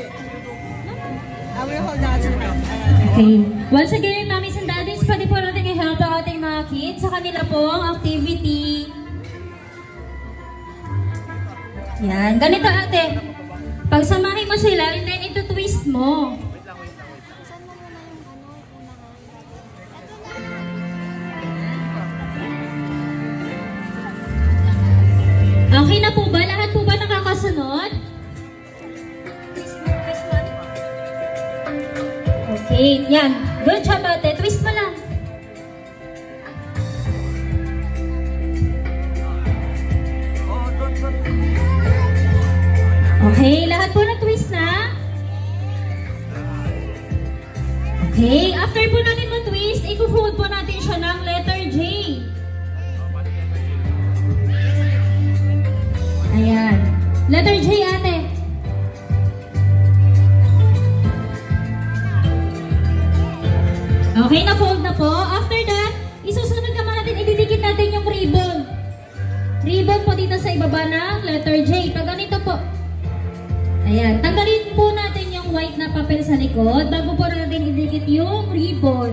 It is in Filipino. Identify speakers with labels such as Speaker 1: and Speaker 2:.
Speaker 1: I will hold that.
Speaker 2: Okay. Once again, mommies and daddies, pwede po natin i-help ang ating mga kids sa kanila pong activity. Yan. Ganito ate. Pagsamahin mo sila and then ito twist mo. Okay na po ba? Lahat po ba nakakasunod? Okay, yan. Good job ate. Twist mo lang. Okay, lahat po na-twist na. Okay, after po natin ma-twist, i-fold po natin siya ng letter J. Ayan. Letter J ate. Okay, na-fold na po. After that, isusunod naman natin, ididikit natin yung ribbon. Ribbon po dito sa ibaba ng letter J. Pag ganito po. Ayan. Tanggalin po natin yung white na papel sa likod bago po natin idikit yung ribbon.